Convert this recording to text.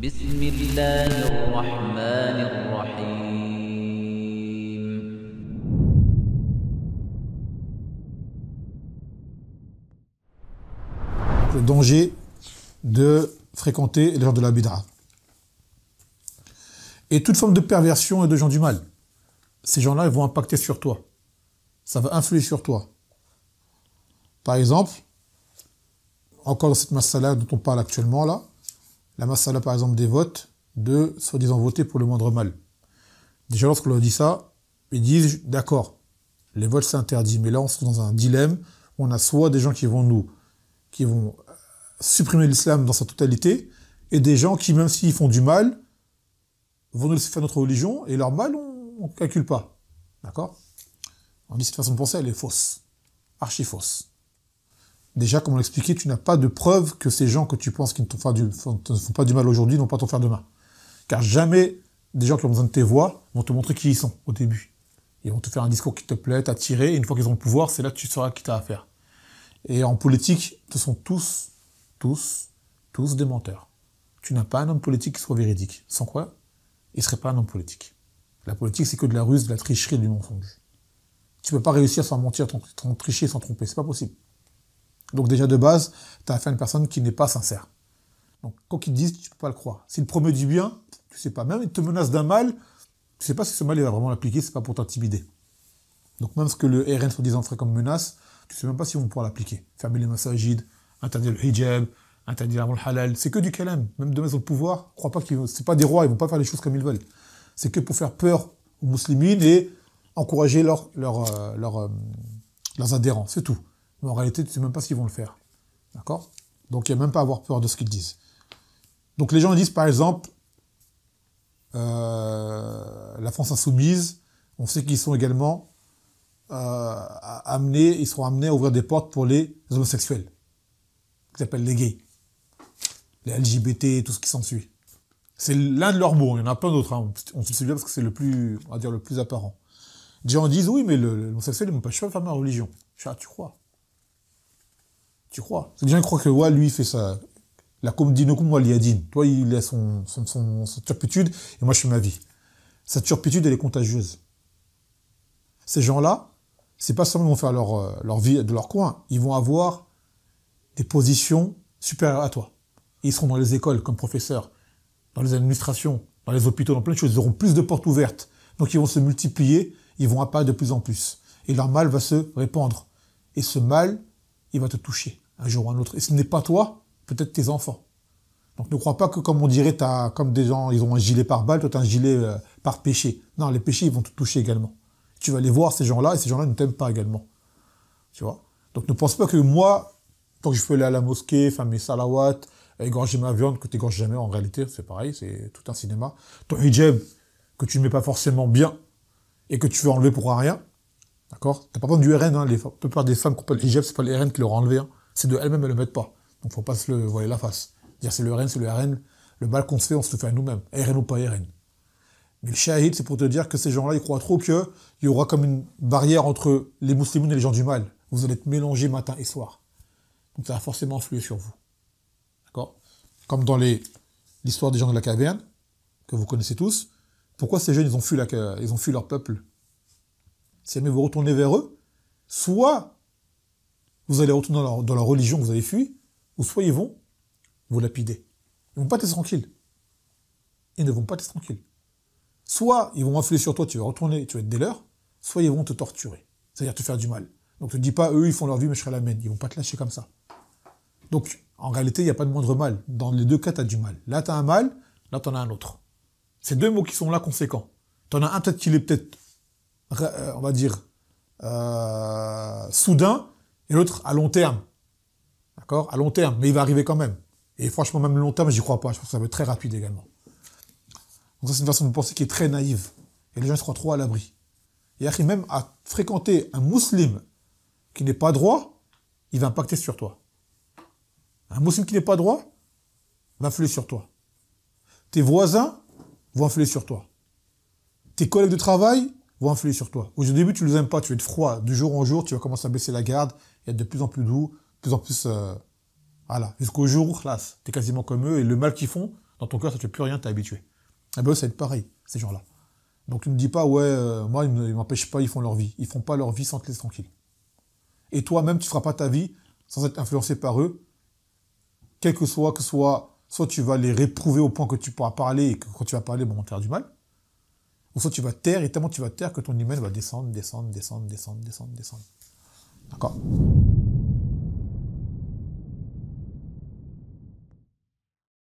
بسم الله الرحمن الرحيم. Le danger de fréquenter les gens de la bid'a. Et toute forme de perversion et de gens du mal. Ces gens-là, ils vont impacter sur toi. Ça va influer sur toi. Par exemple, encore dans cette masala dont on parle actuellement là, la masala par exemple des votes, de soi-disant voter pour le moindre mal. Déjà lorsqu'on leur dit ça, ils disent d'accord, les votes c'est interdit, mais là on se trouve dans un dilemme, on a soit des gens qui vont supprimer l'islam dans sa totalité, et des gens qui, même s'ils font du mal, vont nous laisser faire notre religion, et leur mal, on ne calcule pas. D'accord? On dit cette façon de penser, elle est fausse. Archi fausse. Déjà, comme on l'expliquait, tu n'as pas de preuve que ces gens que tu penses qui ne te font pas du mal aujourd'hui n'ont pas t'en faire demain. Car jamais des gens qui ont besoin de tes voix vont te montrer qui ils sont au début. Ils vont te faire un discours qui te plaît, t'attirer, et une fois qu'ils ont le pouvoir, c'est là que tu sauras qui t'as affaire. Et en politique, ce sont tous des menteurs. Tu n'as pas un homme politique qui soit véridique. Sans quoi, il ne serait pas un homme politique. La politique, c'est que de la ruse, de la tricherie et du mensonge. Tu ne peux pas réussir sans mentir, sans tricher, sans tromper. C'est pas possible. Donc déjà de base, tu as affaire à une personne qui n'est pas sincère. Donc quand ils te disent, tu ne peux pas le croire. S'il promet du bien, tu ne sais pas. Même il te menace d'un mal, tu ne sais pas si ce mal il va vraiment l'appliquer, c'est pas pour t'intimider. Donc même ce que le RN soi-disant ferait comme menace, tu ne sais même pas s'ils vont pouvoir l'appliquer. Fermer les masajids, interdire le hijab, interdire le halal, c'est que du kalam. Même demain ils ont le pouvoir, crois pas c'est pas des rois, ils vont pas faire les choses comme ils veulent. C'est que pour faire peur aux musulmans et encourager leurs adhérents, c'est tout. Mais en réalité, tu ne sais même pas s'ils vont le faire. D'accord? Donc, il n'y a même pas à avoir peur de ce qu'ils disent. Donc, les gens disent, par exemple, la France insoumise, on sait qu'ils sont également ils seront amenés à ouvrir des portes pour les homosexuels, qu'ils appellent les gays, les LGBT, tout ce qui s'ensuit. C'est l'un de leurs mots, il y en a plein d'autres. Hein. On se souvient parce que c'est le plus, on va dire, le plus apparent. Les gens disent, oui, mais l'homosexuel, il ne m'empêche pas de faire ma religion. Tu crois? Tu crois? Les gens croient que ouais, lui, il fait ça. La dinokum wal yadin. Toi, il a son turpitude, et moi, je fais ma vie. Sa turpitude, elle est contagieuse. Ces gens-là, c'est pas seulement qu'ils vont faire leur vie de leur coin, ils vont avoir des positions supérieures à toi. Et ils seront dans les écoles comme professeurs, dans les administrations, dans les hôpitaux, dans plein de choses. Ils auront plus de portes ouvertes. Donc, ils vont se multiplier, ils vont apparaître de plus en plus. Et leur mal va se répandre. Et ce mal, il va te toucher un jour ou un autre. Et ce n'est pas toi, peut-être tes enfants. Donc ne crois pas que, comme on dirait, comme des gens, ils ont un gilet par balle, toi tu as un gilet par péché. Non, les péchés, ils vont te toucher également. Tu vas aller voir ces gens-là, et ces gens-là ne t'aiment pas également. Tu vois? Donc ne pense pas que moi, tant que je peux aller à la mosquée, faire mes salawats, égorger ma viande, que tu n'égorges jamais, en réalité, c'est pareil, c'est tout un cinéma. Ton hijab, que tu ne mets pas forcément bien, et que tu veux enlever pour rien, d'accord? T'as pas besoin du RN, hein, la plupart des femmes qui ont pas le hijab, c'est pas le RN qui leur a enlevé, hein. C'est de elles-mêmes, elles le mettent pas. Donc faut pas se le voiler la face. Dire c'est le RN, le mal qu'on se fait, on se le fait à nous-mêmes. RN ou pas RN. Mais le shahid, c'est pour te dire que ces gens-là, ils croient trop qu'il y aura comme une barrière entre les musulmans et les gens du mal. Vous allez être mélangés matin et soir. Donc ça va forcément influer sur vous. D'accord? Comme dans l'histoire des gens de la caverne, que vous connaissez tous, pourquoi ces jeunes, ils ont fui leur peuple? Si jamais vous retournez vers eux, soit vous allez retourner dans leur religion que vous avez fui, ou soit ils vont vous lapider. Ils ne vont pas te laisser tranquille. Ils ne vont pas te laisser tranquille. Soit ils vont influer sur toi, tu vas retourner, tu vas être des leurs, soit ils vont te torturer, c'est-à-dire te faire du mal. Donc ne dis pas, eux, ils font leur vie, mais je serai la mienne. Ils vont pas te lâcher comme ça. Donc, en réalité, il n'y a pas de moindre mal. Dans les deux cas, tu as du mal. Là, tu as un mal, là, tu en as un autre. C'est deux mots qui sont là conséquents. Tu en as un peut-être qu'il est peut-être, on va dire, soudain, et l'autre à long terme. D'accord? À long terme, mais il va arriver quand même. Et franchement, même le long terme, j'y crois pas. Je pense que ça va être très rapide également. Donc ça, c'est une façon de penser qui est très naïve. Et les gens se croient trop à l'abri. Et même à fréquenter un musulman qui n'est pas droit, il va impacter sur toi. Un musulman qui n'est pas droit va influer sur toi. Tes voisins vont influer sur toi. Tes collègues de travail vont influer sur toi. Au début, tu ne les aimes pas, tu vas être froid. De jour en jour, tu vas commencer à baisser la garde, et être de plus en plus doux, de plus en plus... voilà. Jusqu'au jour où, là, tu es quasiment comme eux, et le mal qu'ils font, Dans ton cœur, ça ne fait plus rien, t'es habitué. Et ben, ça va être pareil, ces gens-là. Donc, ne me dis pas, ouais, moi, ils ne m'empêchent pas, ils font leur vie. Ils font pas leur vie sans te laisser tranquille. Et toi-même, tu ne feras pas ta vie sans être influencé par eux, quel que soit, soit tu vas les réprouver au point que tu pourras parler et que quand tu vas parler, bon, on te faire du mal, ou soit tu vas taire et tellement tu vas taire que ton email va descendre, descendre, descendre, descendre, descendre, descendre. D'accord?